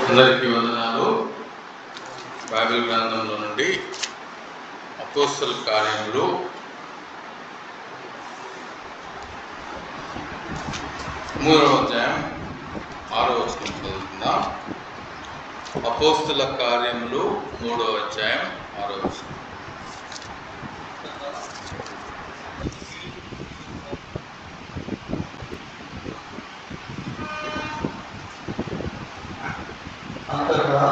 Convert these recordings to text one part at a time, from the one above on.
అందరికీ వందనాలు. బైబిల్ గ్రంథంలో నుండి అపోస్తల కార్యములు 3వ అధ్యాయం 6వ వచనం చదువుకుందాం. అపోస్తల కార్యములు 3వ అధ్యాయం 6వ వచనం. అంతటా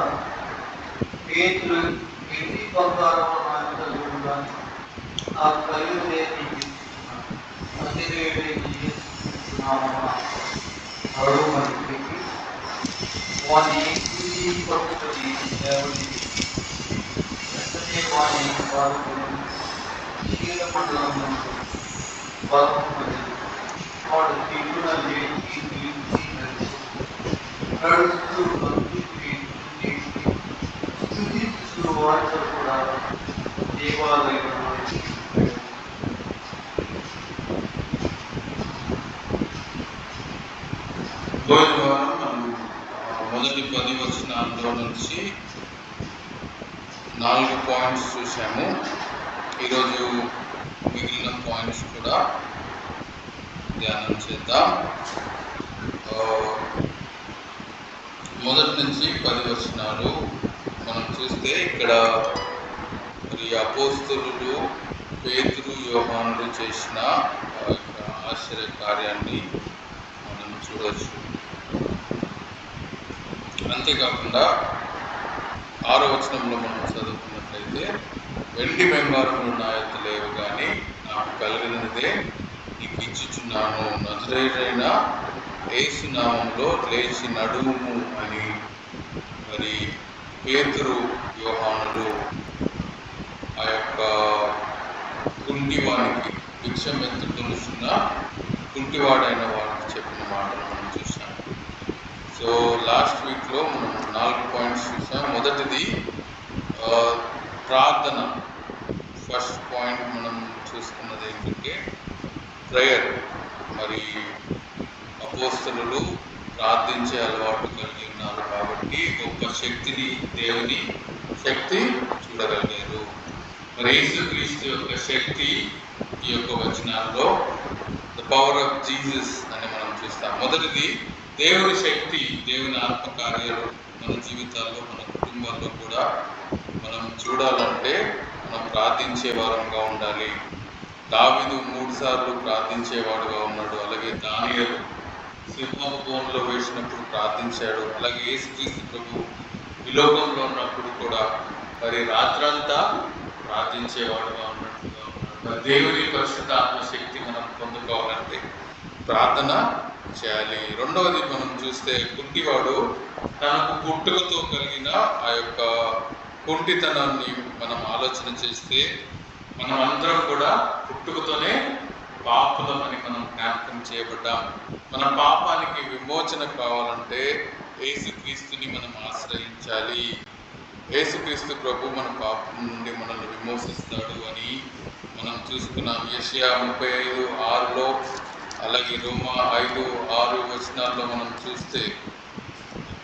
పేతురు వెండి బంగారము నాయకుడుగా ఆ కలుగులేని అతిరేయుడికి మందికి వాని పట్టుకుని దేవుడికి వెంటనే వాని వారు క్షీరమండలం బలమున్నది. వాడు దిగున లేచి నడుస్తూ వారితో కూడా దేవాలయంలో మనం మొదటి 10 వచనాల్లో నుంచి 4 పాయింట్స్ చూసాము. ఈరోజు మిగిలిన పాయింట్స్ కూడా ధ్యానం చేద్దాం. మొదటి నుంచి 10 వచనాలు మనం చూస్తే ఇక్కడ మరి అపోస్తలులు పేతురు యోహానులు చేసిన ఆశ్చర్య కార్యాన్ని మనం చూడవచ్చు. అంతేకాకుండా 6వ వచనంలో మనం చదువుకున్నట్లయితే వెండి బంగారములు నా యొద్ద లేవు కానీ నాకు కలిగినదే నీకు ఇచ్చుచున్నాను, నజరేయుడైన యేసు నామములో లేచి నడువుము అని మరి పేతురు యోహానులు ఆ యొక్క కుంటివానికి భిక్షమెత్తుకొనుచున్న కుంటివాడైన వాడికి చెప్పిన మాటలు మనం చూసాం. సో లాస్ట్ వీక్లో మనం 4 పాయింట్స్ చూసాం. మొదటిది ప్రార్థన. ఫస్ట్ పాయింట్ మనం చూసుకున్నది ఏంటంటే ప్రేయర్. మరి అపోస్తలులు ప్రార్థించే అలవాటు కలిగి ఉన్నారు కాబట్టి గొప్ప శక్తిని, దేవుని శక్తి చూడగలిగారు. మరి యేసుక్రీస్తు యొక్క శక్తి ఈ యొక్క వచనాల్లో ద పవర్ ఆఫ్ జీసస్ అని మనం చూస్తాం. మొదటిది దేవుని శక్తి, దేవుని ఆత్మకార్యాలు మన జీవితాల్లో, మన కుటుంబాల్లో కూడా మనం చూడాలంటే మనం ప్రార్థించే వారంగా ఉండాలి. దావీదు 3 సార్లు ప్రార్థించేవాడుగా ఉన్నాడు. అలాగే దానియేలు సింహపు బోనులో వేసినప్పుడు ప్రార్థించాడు. అలాగే యేసుక్రీస్తు ప్రభు ఈ లోకంలో ఉన్నప్పుడు కూడా మరి రాత్రంతా ప్రార్థించేవాడుగా ఉన్నట్టుగా ఉన్నాడు. దేవుని పరిశుద్ధాత్మ శక్తి మనం పొందుకోవాలంటే ప్రార్థన చేయాలి. రెండవది మనం చూస్తే కుంటివాడు తనకు పుట్టుకతో కలిగిన ఆ యొక్క కుంటితనాన్ని మనం ఆలోచన చేస్తే మనం అందరం కూడా పుట్టుకతోనే పాపులమని మనం జ్ఞాపకం చేయబడ్డాం. మన పాపానికి విమోచన కావాలంటే యేసుక్రీస్తుని మనం ఆశ్రయించాలి. యేసుక్రీస్తు ప్రభు మన పాపం నుండి మనల్ని విమోచిస్తాడు అని మనం చూసుకున్నాం. యెషయా 35:6లో అలాగే రోమా 5:6 వచనాల్లో మనం చూస్తే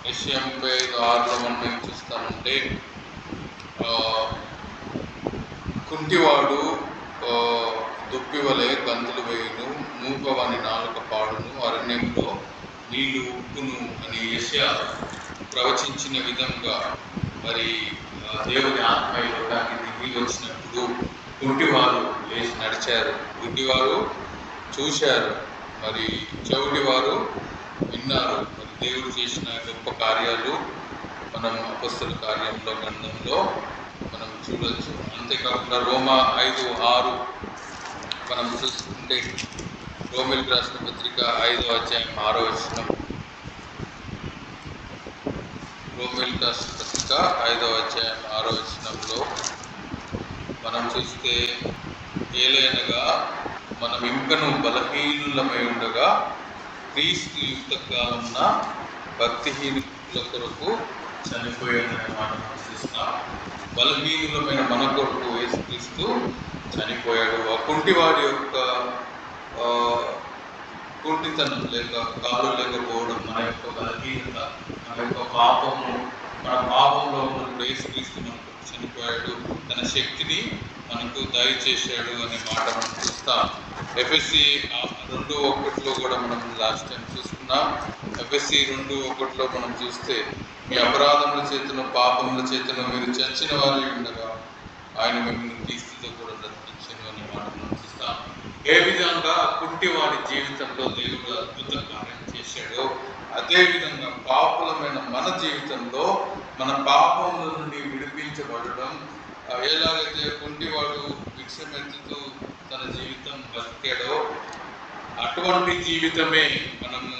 యెషయా 35:6లో మనం ఏం చూస్తామంటే కుంటివాడు దుప్పివలే గంతులు వేయును, మూగవాని నాలుక పాడును, అరణ్యంలో నీళ్లు ఉప్పును అని యెషయా ప్రవచించిన విధంగా మరి దేవుని ఆత్మ ఈ లోకానికి దిగి వచ్చినప్పుడు కుంటివారు లేచి నడిచారు, గుడ్డివారు చూశారు, మరి చెవిటివారు విన్నారు. మరి దేవుడు చేసిన గొప్ప కార్యాలు మనం అపోస్తల కార్యంలో గ్రంథంలో మనం చూడవచ్చు. అంతేకాకుండా రోమా 5:6 మనం చూసుకుంటే రోమిలకు రాసిన పత్రిక 5వ అధ్యాయం 6వ వచనం. రోమిలకు రాసిన పత్రిక 5వ అధ్యాయం 6వ వచనంలో మనం చూస్తే ఏలైనగా మనం ఇంకను బలహీనులమై ఉండగా క్రీస్తు యుక్త కాలమున భక్తిహీనుల కొరకు చనిపోయాడని మనం చూస్తున్నాం. బలహీనులమైన మన కొరకు యేసుక్రీస్తు చనిపోయాడు. ఆ కుంటివాడి యొక్క కుంటితనం లేక కాలు లేకపోవడం, మన యొక్క బలహీనత, మన యొక్క పాపము, మన పాపంలో ఉన్నప్పుడు యేసుక్రీస్తు మనకు చనిపోయాడు, తన శక్తిని మనకు దయచేశాడు అనే మాట మనం చూస్తాం. ఎఫ్ఎస్సి 2:1 కూడా మనం లాస్ట్ టైం చూసుకున్నాం. ఎఫ్ఎస్సి 2:1 మనం చూస్తే, మీ అపరాధముల చేతను పాపముల చేతను మీరు చచ్చిన వారి ఉండగా ఆయన మిమ్మల్ని క్రీస్తుతో కూడా బ్రతికించెను అనే మాట మనం చూస్తాం. ఏ విధంగా కుంటివాడి జీవితంలో దేవుడు అద్భుత కార్యం చేశాడో, అదే విధంగా పాపులమైన మన జీవితంలో మన పాపముల నుండి విడిపించబడడం, ఎలాగైతే కుంటివాడు భిక్షమెత్తుతూ తన జీవితం బతికాడో, అటువంటి జీవితమే మనము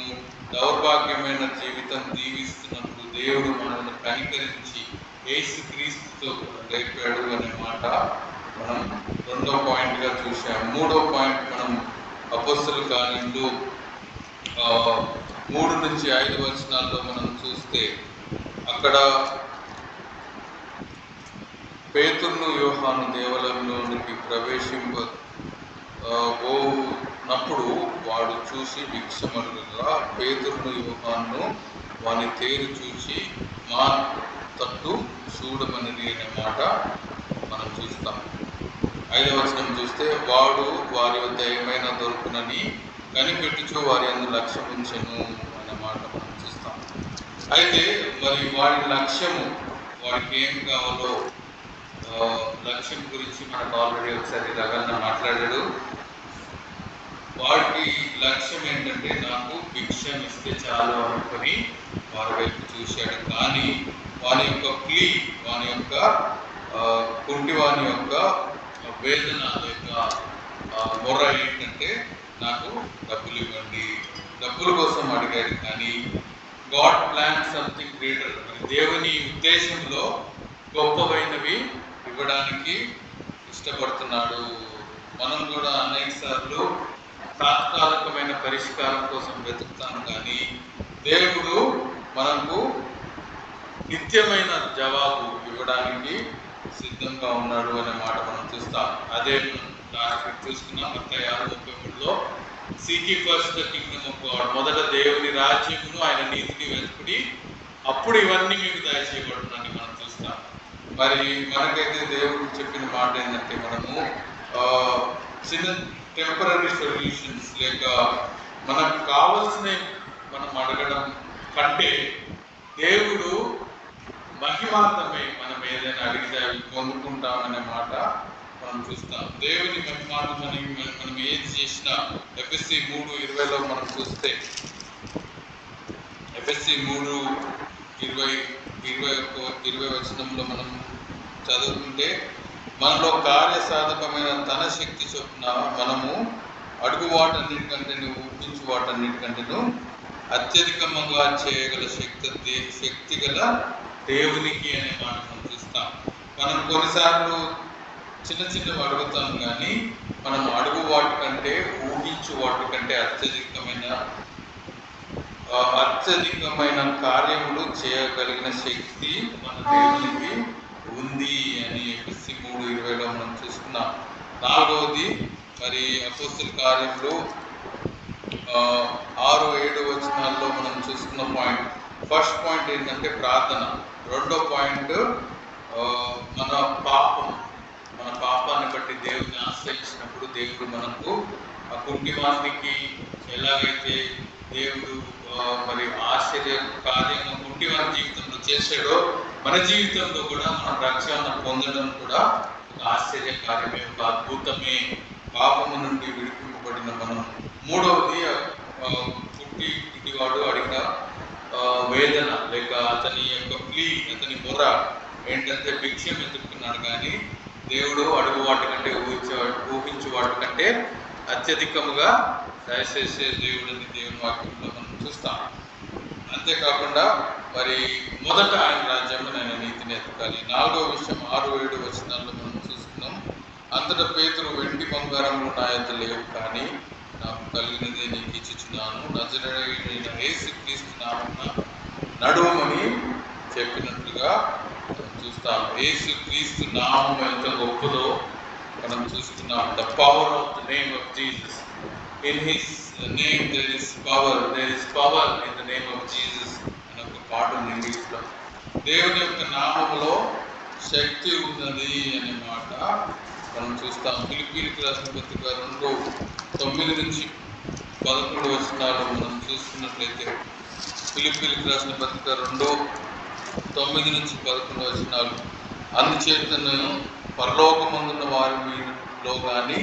దౌర్భాగ్యమైన జీవితం జీవిస్తున్నప్పుడు దేవుడు మనల్ని కనికరించి యేసుక్రీస్తుతో లేపాడు అనే మాట మనం 2వ పాయింట్గా చూసాం. 3వ పాయింట్ మనం అపోస్తలుల కార్యములు 3-5 మనం చూస్తే, అక్కడ పేతురును యోహాను దేవాలయంలోనికి ప్రవేశింపబోనప్పుడు వాడు చూసి భిక్షమడుగగా, పేతురును యోహాను వాని తేరు చూసి మా తట్టు చూడమని అనే మాట మనం చూస్తాం. 5వ వచనం చూస్తే, వాడు వారి వద్ద ఏమైనా దొరుకునని కనిపెట్టుచు వారి అందు లక్ష్యం ఉంచెను అనే మాట మనం చూస్తాం. అయితే మరి వాడి లక్ష్యము, వాడికి ఏం కావాలో లక్ష్యం గురించి మనకు ఆల్రెడీ ఒకసారి రగన్న మాట్లాడాడు. వాడికి లక్ష్యం ఏంటంటే, నాకు భిక్షం ఇస్తే చాలు అనుకొని వారి వైపు చూశాడు. కానీ వాని యొక్క వాని యొక్క కుంటివాని యొక్క వేదన లేక మొర్ర ఏంటంటే, నాకు డబ్బులు ఇవ్వండి, డబ్బుల కోసం అడిగాడు. కానీ గాడ్ ప్లాన్ సంథింగ్ గ్రేటర్, దేవుని ఉద్దేశంలో గొప్పవైనవి ఇవ్వడానికి ఇష్టపడుతున్నాడు. మనం కూడా అనేక సార్లు తాత్కాలికమైన పరిష్కారం కోసం వెతుకుతాం, కానీ దేవుడు మనకు నిత్యమైన జవాబు ఇవ్వడానికి సిద్ధంగా ఉన్నాడు అనే మాట మనం చూస్తాం. అదే చూసుకున్నాం మత్తయి 6:33లో, seek ye first the kingdom of God, మొదట దేవుని రాజ్యమును ఆయన నీతిని వెతుకుడి, అప్పుడు ఇవన్నీ మీకు దయచేయబడుతుందని మనం చూస్తాం. మరి మనకైతే దేవుడు చెప్పిన మాట ఏంటంటే, మనము చిన్న టెంపరీ సొల్యూషన్స్ లేక మనకు కావాల్సినవి మనం అడగడం కంటే దేవుడు మహిమార్థమే మనం ఏదైనా అడిగితే అవి పొందుకుంటామనే మాట మనం చూస్తాం. దేవుని మహిమార్థమని మనం ఏది చేసినా, ఎఫ్ఎస్సి 3:20లో మనం చూస్తే, ఎఫ్ఎస్సి 3:20 వచనంలో మనం చదువుకుంటే, మనలో కార్యసాధకమైన తన శక్తి చొప్పున మనము అడుగు వాటన్నిటికంటేను ఊహించు వాటన్నిటికంటేను అత్యధికంగా చేయగల శక్తి గల దేవునికి అనే మాట మనం చూస్తాం. మనం కొన్నిసార్లు చిన్న చిన్నవి అడుగుతాం, కానీ మనం అడుగు వాటికంటే ఊహించు వాటికంటే అత్యధికమైన కార్యములు చేయగలిగిన శక్తి మన దేవునికి ఉంది అని ఎఫ్ఎస్సి 3:20లో మనం చూసుకున్నాం. 4వది మరి అపోస్తలుల కార్యములు 6-7 వచనాల్లో మనం చూసుకున్న పాయింట్. ఫస్ట్ పాయింట్ ఏంటంటే ప్రార్థన. 2వ పాయింట్ మన పాపాన్ని బట్టి దేవుడిని ఆశ్రయించినప్పుడు దేవుడు మనకు ఆ కుంటివానికి ఎలాగైతే దేవుడు మరి ఆశ్చర్య కార్యంగా కుంటివాని జీవితంలో చేశాడో, మన జీవితంలో కూడా మన రక్షణ పొందడం కూడా ఒక ఆశ్చర్య కార్యమే, ఒక అద్భుతమే. పాపము నుండి విడిపింపబడిన మనం. 3వది కుంటివాడు అడిగిన వేదన లేక అతని యొక్క అతని మొర ఏంటంటే, భిక్షం ఎదుర్కొన్నాడు. కానీ దేవుడు అడుగు వాటికంటే ఊహించు వాటికంటే అత్యధికముగా దయచేసే దేవుడిని దేవుని వాక్యంలో మనం చూస్తాం. అంతేకాకుండా మరి మొదట ఆయన రాజ్యంలో ఆయన నీతిని ఎతకాలి. 4వ విషయం 6-7 వచనాల్లో మనం చూస్తున్నాం. అంతటా పేతురు, వెండి బంగారములు నా యొద్ద లేవు, కానీ నాకు కలిగినదే నీకు ఇచ్చుచున్నాను, నజరేయుడైన యేసుక్రీస్తు నామమున నడువమని చెప్పినట్లుగా మనం చూస్తాం. యేసుక్రీస్తు నామం ఎంత గొప్పదో మనం చూస్తున్నాం. The power of the name of Jesus. In His name there is power. There is power in the name of Jesus. అని ఒక పాట ఉంది ఇంగ్లీష్లో. దేవుని యొక్క నామములో శక్తి ఉన్నది అనే మాట మనం చూస్తాం. ఫిలిప్పీయులకు రాసిన పత్రిక 2:9-11 వచనాలు మనం చూసుకున్నట్లయితే, ఫిలిప్పీయులకు రాసిన పత్రిక 2:9-11 వచనాలు, అందుచేతను పరలోకమందున్న వారి మీదలో కానీ,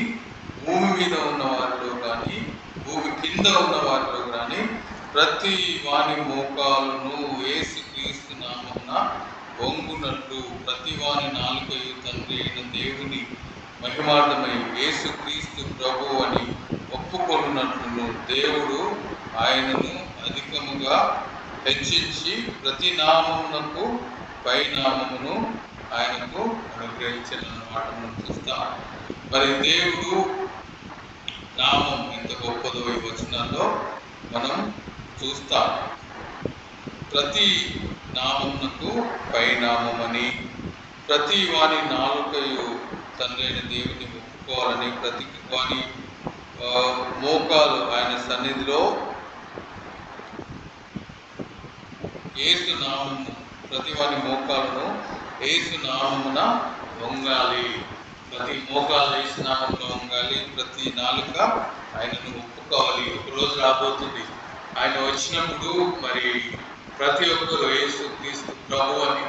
భూమి మీద ఉన్న వారిలో కానీ, భూమి కింద ఉన్న వారిలో కానీ ప్రతి వాని మోకాలును యేసుక్రీస్తు నామమున వంగునట్లు, ప్రతి వాని నాలుకయు తండ్రి అయిన దేవుని మహిమార్థమై యేసుక్రీస్తు ప్రభు అని ఒప్పుకొనున్నట్లును దేవుడు ఆయనను అధికముగా హెచ్చించి ప్రతి నామమునకు పై నామమును ఆయనకు అనుగ్రహించిన మాట మనం చూస్తాం. మరి దేవుడు నామం ఎంత గొప్పదో ఈ వచనాల్లో మనం చూస్తాం. ప్రతి నామమునకు పై నామమని, ప్రతి వాని నాలుకయు తండ్రి అయిన దేవుని ఒప్పుకోవాలని, ప్రతి వాని మోకాలు ఆయన సన్నిధిలో యేసు నామము, ప్రతి వాని మోకాలను యేసు నామమున వంగాలి. ప్రతి మోకాలు యేసు నామమున వంగాలి. ప్రతి నాలుక ఆయనను ఒప్పుకోవాలి. ఒకరోజు రాబోతుంది, ఆయన వచ్చినప్పుడు మరి ప్రతి ఒక్కరు యేసు క్రీస్తు ప్రభు అని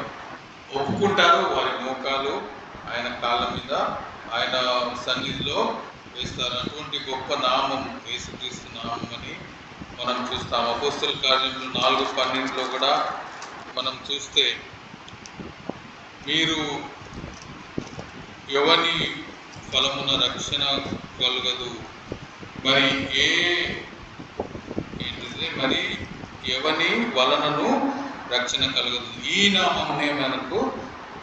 ఒప్పుకుంటారు. వారి మోకాలు ఆయన కాళ్ళ మీద ఆయన సన్నిధిలో వేస్తారు. అటువంటి గొప్ప నామం యేసుక్రీస్తు నామం అని మనం చూస్తాం. అపోస్తల కార్యములు 4:12 కూడా మనం చూస్తే, మీరు ఎవని ఫలమున రక్షణ కలగదు, మరి మరి ఎవని వలనను రక్షణ కలగదు, ఈ నామమునే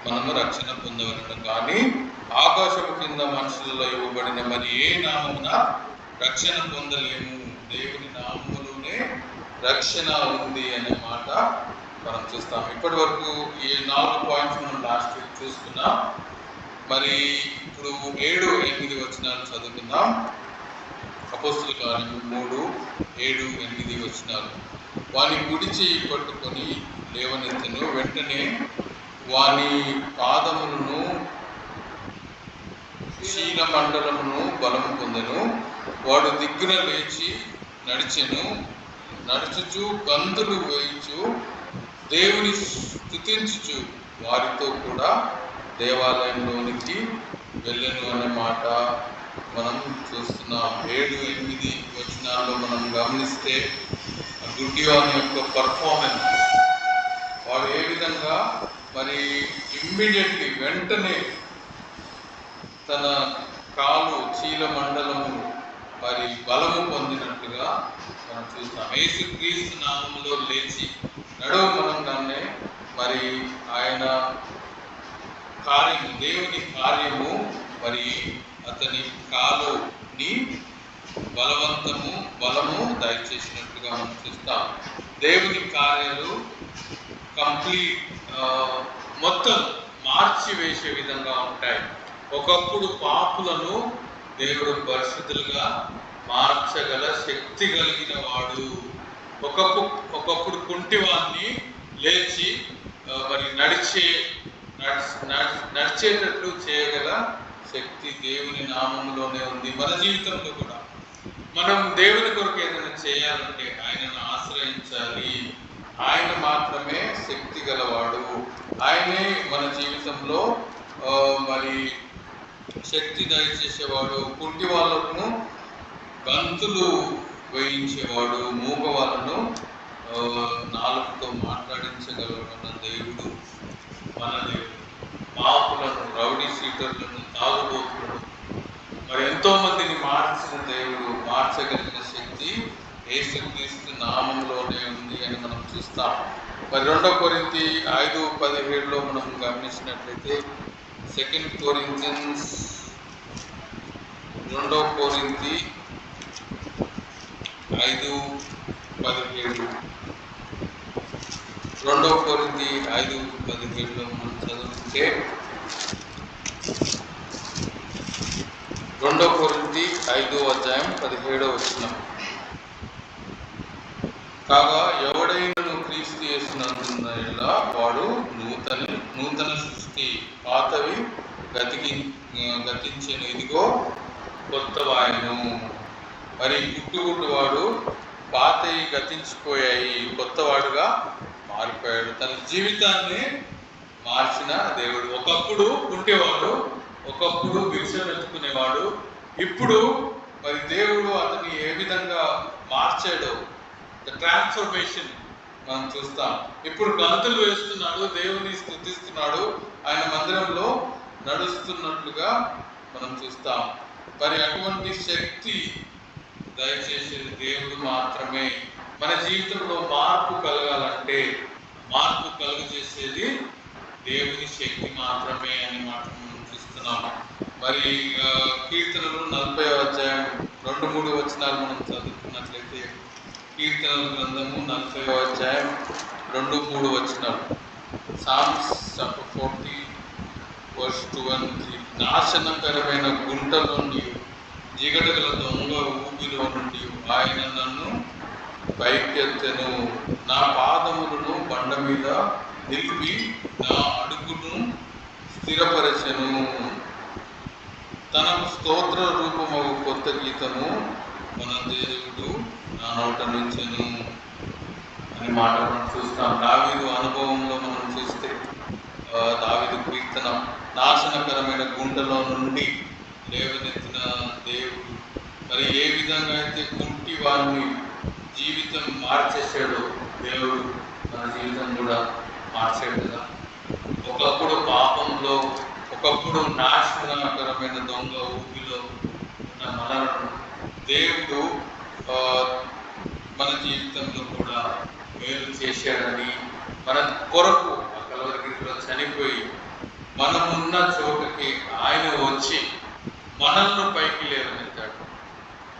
మనము రక్షణ పొందవలను. కానీ ఆకాశము కింద మనుషులలో ఇవ్వబడిన మరి ఏ నామమున రక్షణ పొందలేము, దేవుని నామములోనే రక్షణ ఉంది అనే మాట మనం చూస్తాం. ఇప్పటి వరకు ఈ 4 పాయింట్స్ మనం లాస్ట్ వీక్ చూసుకున్నాం. మరి ఇప్పుడు 7-8 వచనాలు చదువుకుందాం. అపోస్తల కార్యము 3:7-8 వచనాలు. వాని కుడి చెయ్యి పట్టుకొని లేవనెత్తెను, వెంటనే వాని పాదములను శీలమండలమును బలము పొందెను. వాడు దిగ్గున లేచి నడుచుచు గంతులు వేయుచు దేవుని స్తుతించుచు వారితో కూడా దేవాలయంలోనికి వెళ్ళెను అనే మాట మనం చూస్తున్నాం. 7-8 వచనాల్లో మనం గమనిస్తే గుడ్డివాని యొక్క పర్ఫార్మెన్స్, వాడు ఏ విధంగా మరి ఇమ్మీడియట్లీ వెంటనే తన కాలు చీల మండలము మరి బలము పొందినట్టుగా మనం చూస్తాం. యేసుక్రీస్తు నామములో లేచి నడవమనగానే మరి ఆయన కార్యము, దేవుని కార్యము మరి అతని కాలుని బలము దయచేసినట్టుగా మనం చూస్తాం. దేవుని కార్యాలు మొత్తం మార్చి వేసే విధంగా ఉంటాయి. ఒకప్పుడు పాపులను దేవుడు పరిశుద్ధులుగా మార్చగల శక్తి కలిగిన వాడు. ఒకప్పుడు కుంటివాన్ని లేచి మరి నడిచేటట్లు చేయగల శక్తి దేవుని నామంలోనే ఉంది. మన జీవితంలో కూడా మనం దేవుని కొరకు ఏదైనా చేయాలంటే ఆయనను ఆశ్రయించాలి. ఆయన మాత్రమే శక్తి గలవాడు. ఆయనే మన జీవితంలో మరి శక్తి దయచేసేవాడు. కుంటి వాళ్ళను గంతులు వేయించేవాడు, మూగ వాళ్ళను నాలుగుతో మాట్లాడించగలగన్న దేవుడు మన దేవుడు. పాపులను, రౌడీ సీటర్లను, తాగుబోతులను మరి ఎంతో మందిని మార్చిన దేవుడు, మార్చగలిగిన శక్తి యేసుక్రీస్తు నామంలోనే ఉంది అని మనం చూస్తాం. మరి 2 కొరింథీ 5:17 మనం గమనించినట్లయితే, 2 కొరింథియన్స్ 2 కొరింథీ 5:17 2 కొరింథీ 5:17 మనం చదువుకుంటే, 2 కొరింథీ 5:17. కాగా ఎవడైనను క్రీస్తు యేసునందున్న యెడల వాడు నూతన సృష్టి, పాతవి గతించెను, ఇదిగో కొత్తవాయెను. మరి పుట్టువాడు పాతవి గతించిపోయాయి, కొత్తవాడుగా మారిపోయాడు. తన జీవితాన్ని మార్చిన దేవుడు. ఒకప్పుడు కుంటేవాడు, ఒకప్పుడు భిక్షం ఎత్తుకునేవాడు. ఇప్పుడు మరి దేవుడు అతన్ని ఏ విధంగా మార్చాడో ట్రాన్స్ఫర్మేషన్ మనం చూస్తాం. ఇప్పుడు గంతులు వేస్తున్నాడు, దేవుని స్తుతిస్తున్నాడు, ఆయన మందిరంలో నడుస్తున్నట్లుగా మనం చూస్తాం. మరి అటువంటి శక్తి దయచేసేది దేవుడు మాత్రమే. మన జీవితంలో మార్పు కలగాలంటే మార్పు కలుగజేసేది దేవుని శక్తి మాత్రమే అని మాత్రం మనం చూస్తున్నాం. మరి కీర్తనలు 40:2-3 మనం చదువుకున్నట్లయితే, కీర్తనల గ్రంథము 40:2-3. Psalms chapter 40:2-3. నాశనకరమైన గుంటల నుండి, జిగటగల దొంగ ఊబిలో నుండి ఆయన నన్ను పైకెత్తెను. నా పాదములను బండ మీద నిలిపి నా అడుగును స్థిరపరచెను. తన స్తోత్ర రూపమగు కొత్త గీతము మన దేవుడు నా నోట నుంచెను అని మాట మనం చూస్తాం. దావీదు అనుభవంలో మనం చూస్తే, దావీదు కీర్తన, నాశనకరమైన గుండెలో నుండి లేవనెత్తిన దేవుడు. మరి ఏ విధంగా అయితే కుంటి వారిని జీవితం మార్చేసాడో దేవుడు మన జీవితం కూడా మార్చాడు కదా. ఒకప్పుడు పాపంలో, ఒకప్పుడు నాశనకరమైన దొంగ ఊపిలో ఉన్న మనలను దేవుడు మన జీవితంలో కూడా మేలు చేశాడని, మన కొరకు ఆ కలవరిగిరిలో చనిపోయి మనమున్న చోటుకి ఆయన వచ్చి మనల్ని పైకి లేవనెత్తాడు.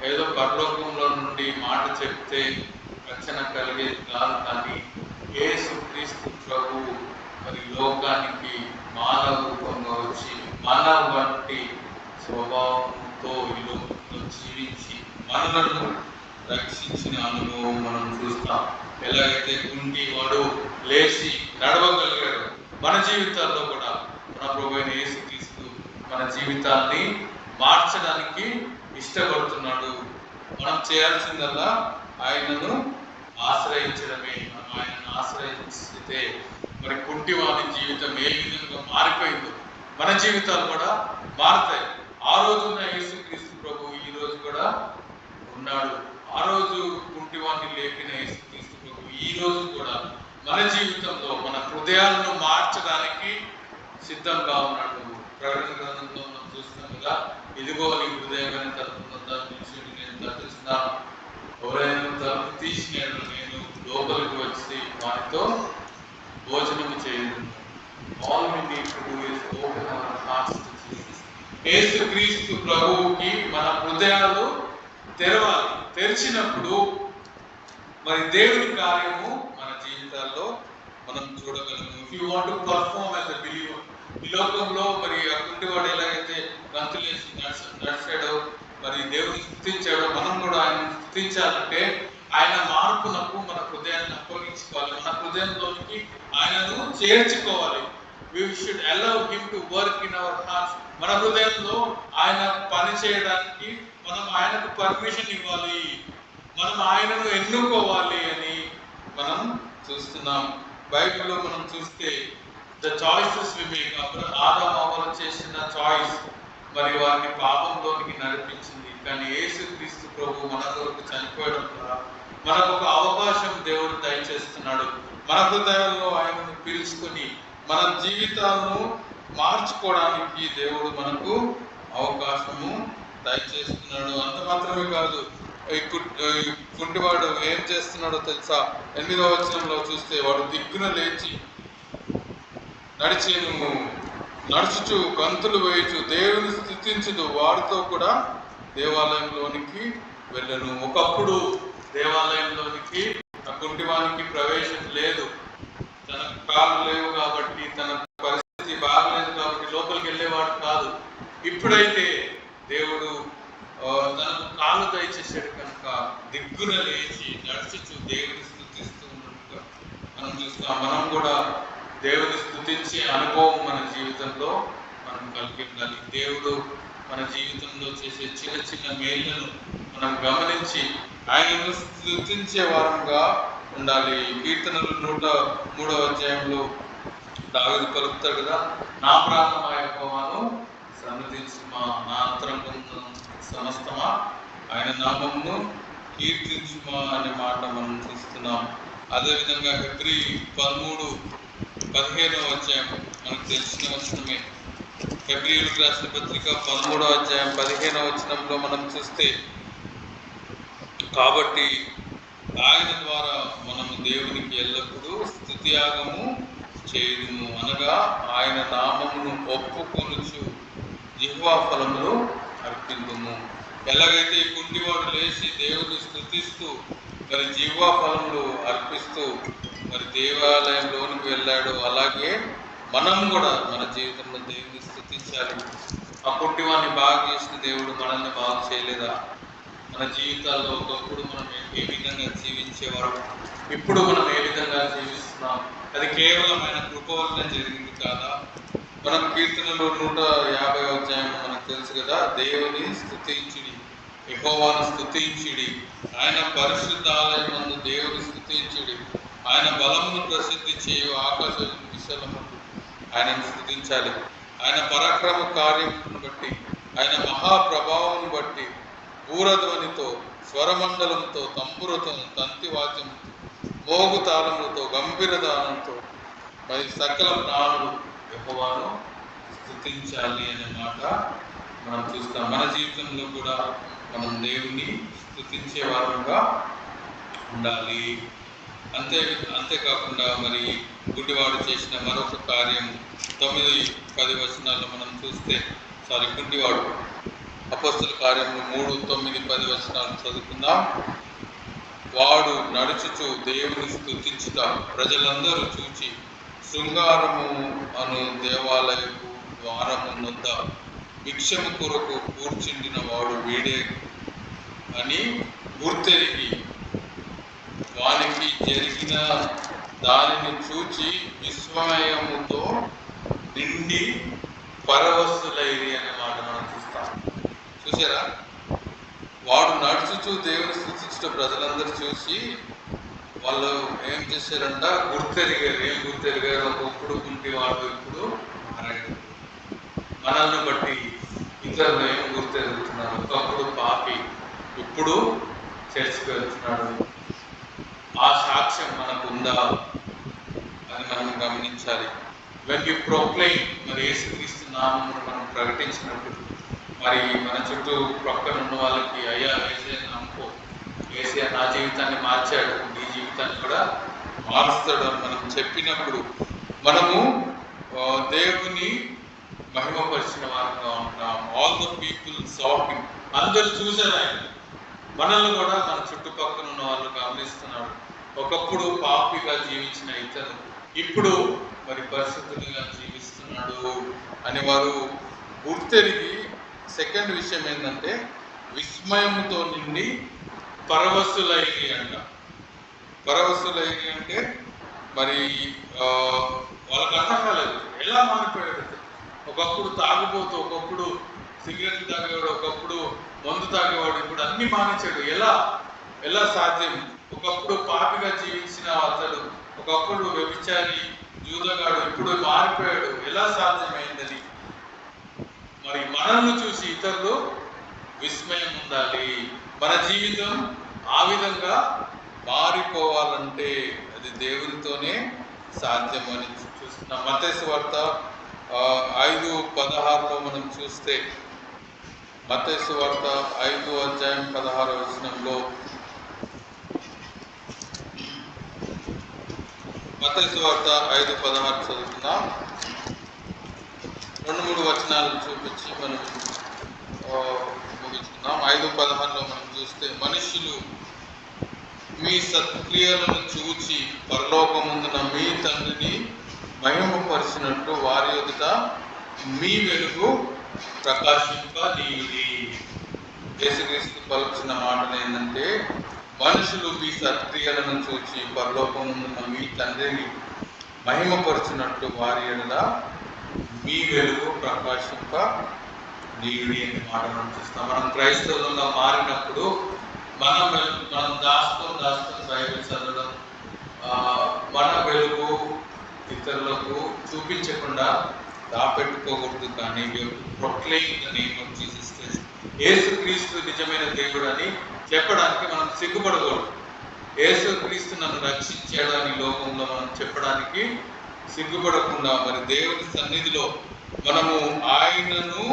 ఏదో పరలోకంలో నుండి మాట చెప్తే రక్షణ కలిగేది కాదు, కానీ యేసుక్రీస్తు ప్రభు మరి లోకానికి మానవ రూపంగా వచ్చి మన వంటి స్వభావంతో ఈ లోకంలో జీవించి మనలను రక్షించిన అనుభవం మనం చూస్తాం. ఎలాగైతే కుంటి వాడు లేచి నడవగలిగాడు, మన జీవితాల్లో కూడా మన ప్రభు అయిన యేసుక్రీస్తు మన జీవితాన్ని మార్చడానికి ఇష్టపడుతున్నాడు. మనం చేయాల్సిందల్లా ఆయనను ఆశ్రయించడమే. మనం ఆయనను ఆశ్రయిస్తే మరి కుంటి వాడి జీవితం ఏ విధంగా మారిపోయిందో మన జీవితాలు కూడా మారుతాయి. ఆ రోజున యేసుక్రీస్తు ప్రభు ఈ రోజు కూడా ఉన్నాడు. ఆ రోజు కుంటివాడిని లేపిన యేసుక్రీస్తు ప్రభు ఈ రోజు కూడా మన జీవితంలో మన హృదయాలను మార్చడానికి సిద్ధంగా ఉన్నాడు. ప్రకటన గ్రంథంలో మనం చూస్తున్నాం కదా, ఇదిగో నీ హృదయమైన తలుపును నేను తట్టుచున్నాను, ఎవరైనా తలుపు తీసినాడు నేను లోపలికి వచ్చి వారితో భోజనము చేయను. All we need to do is open our hearts to Jesus. యేసుక్రీస్తు ప్రభువుకి మన హృదయాలు తెరవాలి. తెరిచినప్పుడు మరి దేవుని కార్యము మన జీవితాల్లో మనం చూడగలము. If you want to perform as a believer, ఈ లోకంలో మరి ఆ కుంటివాడు ఎలాగైతే గంతులేసి నడిచాడో, మరి దేవుని స్తుతించాడో, మనం కూడా ఆయన స్తుతించాలంటే ఆయన మార్పునకు మన హృదయాన్ని అప్పగించుకోవాలి. మన హృదయంలోనికి ఆయనను చేర్చుకోవాలి. We should allow him to work in our hearts. మన హృదయంలో ఆయన పని చేయడానికి మనం ఆయనకు పర్మిషన్ ఇవ్వాలి. మనం ఆయనను ఎన్నుకోవాలి అని మనం చూస్తున్నాం. బైబిల్లో మనం చూస్తే ద చాయిసెస్ వి మేక్, ఆదాము అవ్వలు చేసిన చాయిస్ మరి వారిని పాపంలోనికి నడిపించింది. కానీ యేసుక్రీస్తు ప్రభు మన కొరకు చనిపోవడం ద్వారా మనకు ఒక అవకాశం దేవుడు దయచేస్తున్నాడు. మన హృదయాల్లో ఆయనను పిలుచుకొని మన జీవితాలను మార్చుకోవడానికి దేవుడు మనకు అవకాశము దయచేస్తున్నాడు. అంత మాత్రమే కాదు, కుంటివాడు ఏం చేస్తున్నాడో తెలుసా? 8వ వచనంలో చూస్తే, వాడు దిగ్గున లేచి నడుచుచు గంతులు వేయుచు దేవుని స్తుతించుదు, వాడితో కూడా దేవాలయంలోనికి వెళ్ళను. ఒకప్పుడు దేవాలయంలోనికి ఆ కుంటివానికి ప్రవేశం లేదు. తన కాళ్ళు లేవు కాబట్టి, తన పరిస్థితి బాగలేదు కాబట్టి లోపలికి వెళ్ళేవాడు కాదు. ఇప్పుడైతే దేవుడు వచ్చేసాడు కనుక దిగ్గున లేచి నడుచుచు దేవుని స్తుతిస్తూ ఉన్నట్టుగా మనం చూస్తాం. మనం కూడా దేవుని స్తుతించే అనుభవం మన జీవితంలో మనం కలిగి ఉండాలి. దేవుడు మన జీవితంలో చేసే చిన్న చిన్న మేళ్లను మనం గమనించి ఆయనను స్తుతించే వారంగా ఉండాలి. కీర్తనలు 103వ అధ్యాయంలో దావీదు పలుకుతాడు కదా, నా ప్రాణమా యెహోవాను సన్నతించుమా, నా అంతరంగమున సమస్తమా ఆయన నామమును కీర్తించుమా అనే మాట మనం చూస్తున్నాం. అదేవిధంగా హెబ్రీ 13:15వ అధ్యాయం మనకు తెలిసిన వచనమే. హెబ్రీయులకు రాసిన పత్రిక 13వ అధ్యాయం 15వ వచనంలో మనం చూస్తే, కాబట్టి ఆయన ద్వారా మనము దేవునికి ఎల్లప్పుడూ స్తుతియాగము చేయుదుము, అనగా ఆయన నామమును ఒప్పుకొనుచు జిహ్వా ఫలములు అర్పిందుము. ఎలాగైతే ఈ కుంటివాడు లేచి దేవుని స్తుతిస్తూ మరి జిహ్వా ఫలములు అర్పిస్తూ మరి దేవాలయంలోనికి వెళ్ళాడు, అలాగే మనం కూడా మన జీవితంలో దేవుని స్తుతించాలి. ఆ కుంటివాడిని బాగు చేసిన దేవుడు మనల్ని బాగు చేయలేదా? మన జీవితాల్లో ఒకప్పుడు మనం ఏ విధంగా జీవించేవారు, ఇప్పుడు మనం ఏ విధంగా జీవిస్తున్నాం, అది కేవలం ఆయన కృప వలన జరిగింది కాదా? మనం కీర్తనలో 150వ అధ్యాయం మనకు తెలుసు కదా, దేవుని స్తుతించుడి, యెహోవాను స్తుతించుడి, ఆయన పరిశుద్ధాలయమందు దేవుని స్తుతించుడి, ఆయన బలమును ప్రసిద్ధి చేయు ఆకాశ విశాలమును ఆయనను స్తుతించాలి. ఆయన పరాక్రమ కార్యములను బట్టి, ఆయన మహాప్రభావం బట్టి బూరధ్వనితో, స్వరమండలంతో, తంబురతో, తంతి వాద్యంతో, మోగు తాళములతో, గంభీర దానంతో మరి సకల ప్రాణులు యెహోవాను స్తుతించాలి అనే మాట మనం చూస్తాం. మన జీవితంలో కూడా మనం దేవుని స్తుతించే వారంగా ఉండాలి. అంతేకాకుండా మరి గుడ్డివాడు చేసిన మరొక కార్యం 9-10 వచనాల్లో మనం చూస్తే, గుడ్డివాడు అపొస్తలుల కార్యములు 3:9-10 వచనాలు చదువుకుందాం. వాడు నడుచుచు దేవుని స్తుతించుట ప్రజలందరూ చూచి శృంగారము అను దేవాలయపు ద్వారము వద్ద భిక్షము కొరకు కూర్చుండిన వాడు వీడే అని గుర్తెరిగి వానికి జరిగిన దానిని చూచి విస్మయముతో నిండి పరవశులైరి అనే మాట మనం చూస్తాం. చూసారా? వాడు నడుచుచు దేవుని స్తుతించుట ప్రజలందరూ చూసి వాళ్ళు ఏం చేశారంట, గుర్తెరిగారు. ఏం గుర్తెరిగారు? ఒకప్పుడు కుంటి వాడు ఇప్పుడు మారాడు. మనల్ని బట్టి ఇతరులు ఏం గుర్తెరుగుతున్నారు? ఒకప్పుడు పాపి ఇప్పుడు చర్చికి వెళ్తున్నాడు. ఆ సాక్ష్యం మనకు ఉందా అని మనం గమనించాలి. వెన్ యు ప్రొక్లైమ్, మరి యేసుక్రీస్తు నామమును మనం ప్రకటించినప్పుడు మరి మన చుట్టూ ప్రక్కన ఉన్న వాళ్ళకి, అయ్యా యేసయ్యను నమ్ముకో, యేసయ్య నా జీవితాన్ని మార్చాడు, నీ జీవితాన్ని కూడా మారుస్తాడు అని మనం చెప్పినప్పుడు మనము దేవుని మహిమపరిచిన వారంగా ఉంటాం. All the people saw him, అందరూ చూశారు ఆయన. మనల్ని కూడా మన చుట్టుపక్కల ఉన్న వాళ్ళు గమనిస్తున్నాడు. ఒకప్పుడు పాపిగా జీవించిన ఇతను ఇప్పుడు మరి పరిశుద్ధులుగా జీవిస్తున్నాడు అని వారు గుర్తెరిగి, సెకండ్ విషయం ఏంటంటే విస్మయంతో నిండి పరవశులైరి అంట. పరవశులైరి అంటే మరి వాళ్ళకి అర్థం కాలేదు ఎలా మారిపోయాడు. ఒకప్పుడు తాగుబోతూ, ఒకప్పుడు సిగరెట్ తాగేవాడు, ఒకప్పుడు మందు తాగేవాడు, ఇప్పుడు అన్ని మానేశాడు. ఎలా సాధ్యం? ఒకప్పుడు పాపిగా జీవించిన అతడు, ఒకప్పుడు వ్యభిచారి జూదగాడు, ఇప్పుడు మారిపోయాడు. ఎలా సాధ్యమైందని మరి మనల్ని చూసి ఇతరులు విస్మయం ఉండాలి. మన జీవితం ఆ విధంగా మారిపోవాలంటే అది దేవునితోనే సాధ్యం అని చూస్తున్నాం. మత్తయి సువార్త 5:16లో మనం చూస్తే, మత్తయి సువార్త 5వ అధ్యాయం 16వ వచనంలో, మత్తయి సువార్త 5:16 చదువుతున్నాం. 2-3 వచనాలు చూపించి మనం ముగించుకుందాం. 5:16లో మనం చూస్తే, మనుషులు మీ సత్క్రియలను చూచి పరలోకముందున మీ తండ్రిని మహిమపరిచినట్లు వారి ఎదుట మీ వెలుగు ప్రకాశింపనీయుడి. యేసుక్రీస్తు పలుకుతున్న మాటలు ఏంటంటే, మనుషులు మీ సత్క్రియలను చూచి పరలోకమున్న మీ తండ్రిని మహిమపరుచున్నట్లు వారి ఎడల మీ వెలుగు ప్రకాశింప నీయుడి అనే మాటలను చూస్తాం. మనం క్రైస్తవులుగా మారినప్పుడు మనం దాచుకొని బైబిల్ చదవడం, మన వెలుగు ఇతరులకు చూపించకుండా దాపెట్టుకోకూడదు. కానీ proclaim the name of Jesus Christ, యేసుక్రీస్తు నిజమైన దేవుడు అని చెప్పడానికి మనం సిగ్గుపడకూడదు. యేసుక్రీస్తు నన్ను రక్షించాడని లోకంలో మనం చెప్పడానికి సిగ్గుపడకుండా, మరి దేవుని సన్నిధిలో మనము ఆయనను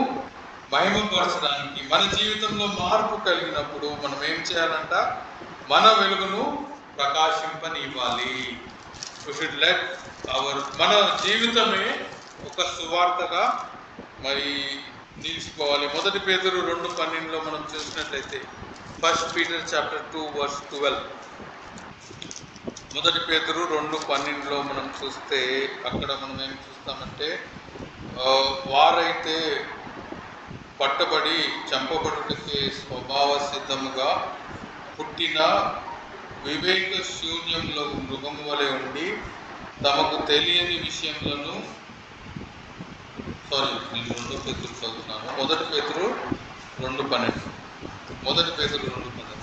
మహిమపరచడానికి, మన జీవితంలో మార్పు కలిగినప్పుడు మనం ఏం చేయాలంట? మన వెలుగును ప్రకాశింపనివ్వాలి. We should let మన జీవితమే ఒక సువార్తగా మరి నిలిచిపోవాలి. 1 పేతురు 2:12 మనం చూసినట్లయితే, 1 Peter chapter 2 verse 12, 1 పేతురు 2:12 మనం చూస్తే అక్కడ మనం ఏం చూస్తామంటే, వారైతే పట్టబడి చంపబడుటకే స్వభావ సిద్ధముగా పుట్టిన వివేక శూన్యంలో మృగము వలె ఉండి తమకు తెలియని విషయంలోను, నేను 2 పేతురు చదువుతున్నాను. 1 పేతురు 2:12, 1 పేతురు 2:12.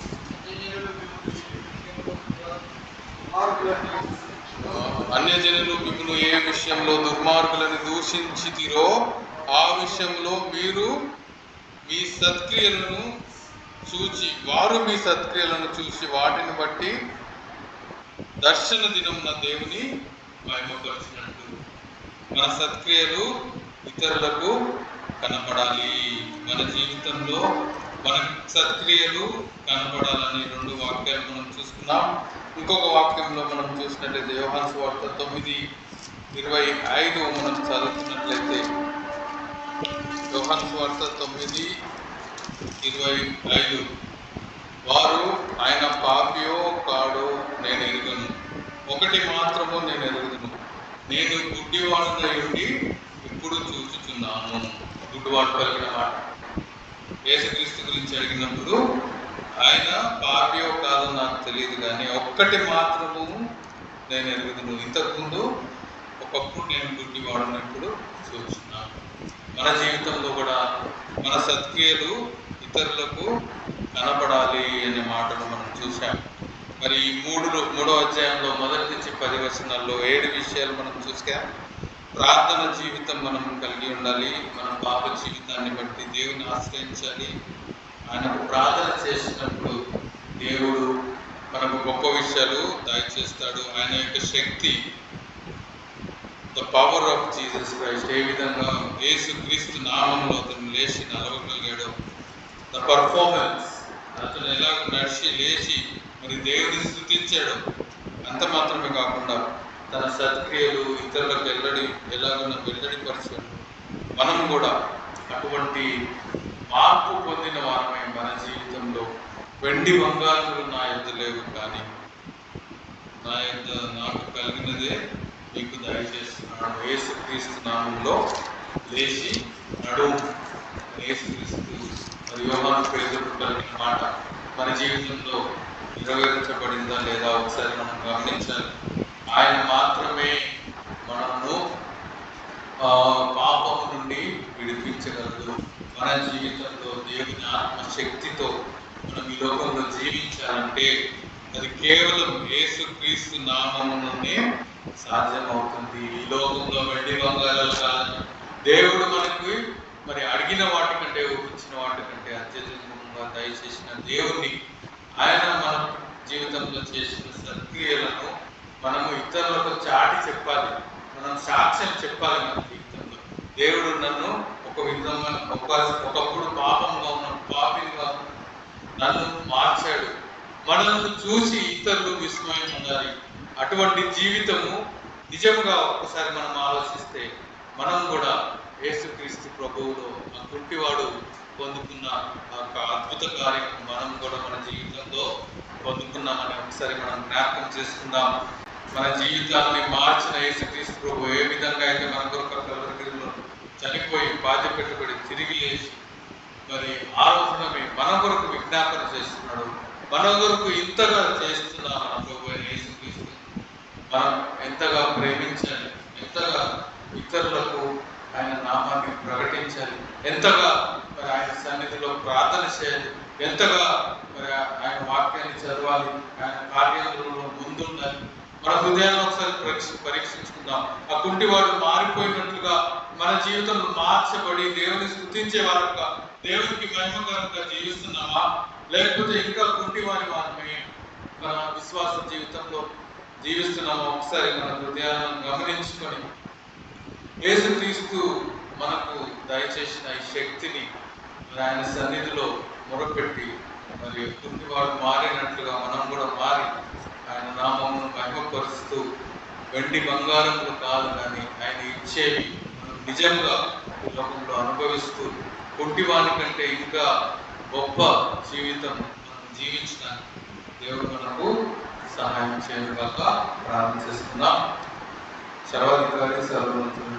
అన్యజనులు మిమ్మును ఏ విషయంలో దుర్మార్గులను దూషించితిరో ఆ విషయంలో మీరు మీ సత్క్రియలను చూచి, వారు మీ సత్క్రియలను చూసి వాటిని బట్టి దర్శన దినమున దేవుని మహిమపరిచినట్టు మన సత్క్రియలు ఇతరులకు కనపడాలి. మన జీవితంలో మన సత్క్రియలు కనపడాలని 2 వాక్యాలు మనం చూసుకున్నాం. ఇంకొక వాక్యంలో మనం చూసినట్లయితే యోహాను సువార్త 9:25 మనం చదువుతున్నట్లయితే, యోహాను సువార్త 9:25, వారు ఆయన పాపియో కాడో నేను ఎరుగను, ఒకటి మాత్రము నేను ఎరుగుదును, నేను గుడ్డివాడునై ఉండి ఇప్పుడు చూచుచున్నాను. గుడ్డివాడు పలికిన మాట. యేసుక్రీస్తు గురించి అడిగినప్పుడు ఆయన పాపియో కాదో నాకు తెలియదు, కానీ ఒక్కటి మాత్రము నేను ఎరుగుదును, ఇంతకుముందు ఒకప్పుడు నేను గుడ్డివాడునప్పుడు చూస్తున్నాను. మన జీవితంలో కూడా మన సత్క్రియలు ఇతరులకు కనపడాలి అనే మాటను మనం చూసాం. మరి ఈ 3వ అధ్యాయంలో 1 నుంచి 10 వచనాల్లో 7 విషయాలు మనం చూసాం. ప్రార్థన జీవితం మనం కలిగి ఉండాలి. మన పాప జీవితాన్ని బట్టి దేవుని ఆశ్రయించాలి. ఆయనకు ప్రార్థన చేసినప్పుడు దేవుడు మనకు గొప్ప విషయాలు దయచేస్తాడు. ఆయన యొక్క శక్తి, the power of Jesus Christ, ఏ విధంగా యేసుక్రీస్తు నామంలో అతను లేచి నడవగలిగాడో, ద పర్ఫార్మెన్స్, అతను ఎలాగ నడిచి లేచి మరి దేవుని స్తుతించాడు. అంత మాత్రమే కాకుండా తన సత్క్రియలు ఇతరులకు వెల్లడిపరిచాడు. మనం కూడా అటువంటి మార్పు పొందిన వారమే. మన జీవితంలో వెండి బంగారులు నా యొద్ద లేవు, కానీ నా యొద్ద నాకు కలిగినదే మీకు దయచేస్తున్నాను. యేసుక్రీస్తు నామంలో లేచి నడుము. యేసుక్రీస్తు మరి యోహాను పేతురు కలిగిన మాట మన జీవితంలో నెరవేర్చబడిందా లేదా ఒకసారి మనం గమనించాలి. ఆయన మాత్రమే మనము పాపము నుండి విడిపించగలదు. మన జీవితంలో దేవుని ఆత్మశక్తితో మనం ఈ లోకంలో జీవించాలంటే అది కేవలం యేసుక్రీస్తు నామమునే సాధ్యమవుతుంది. ఈ లోకంలో వెండి బంగారాలు కాదు. దేవుడు మనకి మరి అడిగిన వాటికంటే, ఊహించిన వాటికంటే అత్యధికంగా దయచేసిన దేవుణ్ణి, ఆయన మన జీవితంలో చేసిన సత్క్రియలను మనము ఇతరులకు చాటి చెప్పాలి. మనం సాక్ష్యం చెప్పాలి. మన జీవితంలో దేవుడు నన్ను ఒక విధంగా ఒకప్పుడు పాపంగా ఉన్న పాపిగా నన్ను మార్చాడు. మనల్ని చూసి ఇతరులు విస్మయం పొందాలి. అటువంటి జీవితము నిజంగా ఒక్కసారి మనం ఆలోచిస్తే మనం కూడా యేసుక్రీస్తు ప్రభువులో ఆ కుంటివాడు పొందుకున్న ఆ అద్భుత కార్యం మనం కూడా మన జీవితంలో పొందుకున్నామని ఒకసారి మనం జ్ఞాపకం చేసుకుందాం. మన జీవితాన్ని మార్చిన యేసుక్రీస్తు ప్రభు ఏ విధంగా అయితే మన కొరకు కలువరిలో చనిపోయి బాధ పెట్టబడి తిరిగి లేచి మరి ఆ రోజున మన కొరకు విజ్ఞాపన చేస్తున్నాడు. మన కొరకు ఇంతగా చేస్తున్నాం మన ప్రభు అయిన యేసుక్రీస్తు. మనం ఎంతగా ప్రేమించాలి, ఎంతగా ఇతరులకు ఆయన నామాన్ని ప్రకటించాలి, ఎంతగా మరి ఆయన సన్నిధిలో ప్రార్థన చేయాలి, ఎంతగా మరి ఆయన వాక్యాన్ని చదవాలి, ఆయన కార్యాలలో ముందుండాలి. మన హృదయాన్ని ఒకసారి పరీక్షించుకుందాం. ఆ కుంటివాడు మారిపోయినట్లుగా మన జీవితంలో మార్చబడి దేవుని స్తుతించే వారుగా, దేవునికి మహిమకరంగా జీవిస్తున్నామా, లేకపోతే ఇంకా కుంటివారి వారమే మన విశ్వాస జీవితంలో జీవిస్తున్నామా? ఒకసారి మన హృదయాలను గమనించుకొని యేసుక్రీస్తు మనకు దయచేసిన ఈ శక్తిని మరి ఆయన సన్నిధిలో మొరపెట్టి మరి కుంటివాడు మారినట్లుగా మనం కూడా మారి ఆయన నామమును మహిమపరుస్తూ వెండి బంగారములు కాదు కానీ ఆయన ఇచ్చేవి మనం నిజంగా ఈ లోకంలో అనుభవిస్తూ కుంటివాని కంటే ఇంకా గొప్ప జీవితం మనం జీవించడానికి దేవుడు మనకు సహాయం చేయగాక ప్రార్థన చేస్తున్నాం. సర్వాధికారి సర్వోన్నతుడైన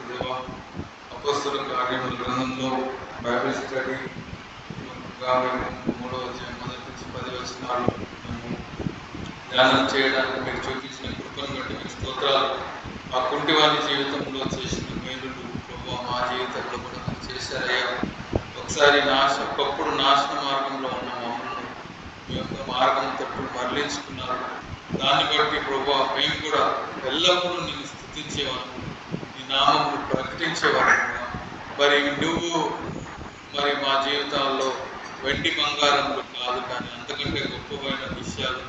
దేవ, అపోస్తలుల కార్యముల గ్రంథంలో బైబిల్ స్టడీ 53వ అధ్యాయం మొదటి నుంచి 10 వచనాలు మేము ధ్యానం చేయడానికి మీరు చూపించిన కృపను బట్టి మీకు స్తోత్రాలు. ఆ కుంటివారి జీవితంలో చేసిన మేలులు ప్రభు మా జీవితంలో కూడా మీరు చేశారయ్యా. ఒకసారి ఒకప్పుడు నాశన మార్గంలో ఉన్న మమ్మల్ని మీ యొక్క మార్గం తట్టు మరలించుకున్నారు. దాన్ని బట్టి ప్రభు మేము కూడా ఎల్లప్పుడూ నిన్ను స్తుతించేవారు, నీ నామమును ప్రకటించేవారు. మరి నువ్వు మరి మా జీవితాల్లో వెండి బంగారములు కాదు కానీ అంతకంటే గొప్పమైన విషయాలు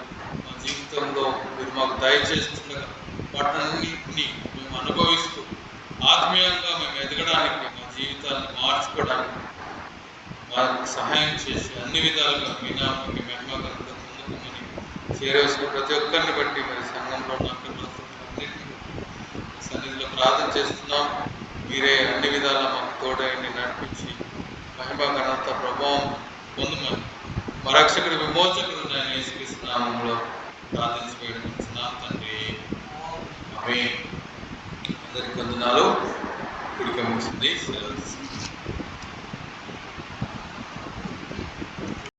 మా జీవితంలో మీరు మాకు దయచేస్తుండగా వాటన్నింటినీ మేము అనుభవిస్తూ ఆత్మీయంగా మేము ఎదగడానికి, మా జీవితాన్ని మార్చుకోవడానికి వారికి సహాయం చేసి అన్ని విధాలుగా మీ నామానికి మహిమకరంగా పొందుకోమని చేరవలసిన ప్రతి ఒక్కరిని బట్టి మరి సంఘంలో ఉన్న అన్నింటినీ సన్నిధిలో ప్రార్థన చేస్తున్నాం. మీరే అన్ని విధాలా మాకు తోడైండి నడిపించి మహిమ ఘనత ప్రభావం పొందమని మా రక్షకుడి విమోచకుడు నేను యేసుక్రీస్తు నామములో ప్రార్థించి వేడుకుంటున్నాం తండ్రి. ఆమేన్. అందరికీ వందనాలు. కుడిక ముగిసింది. సెలవు.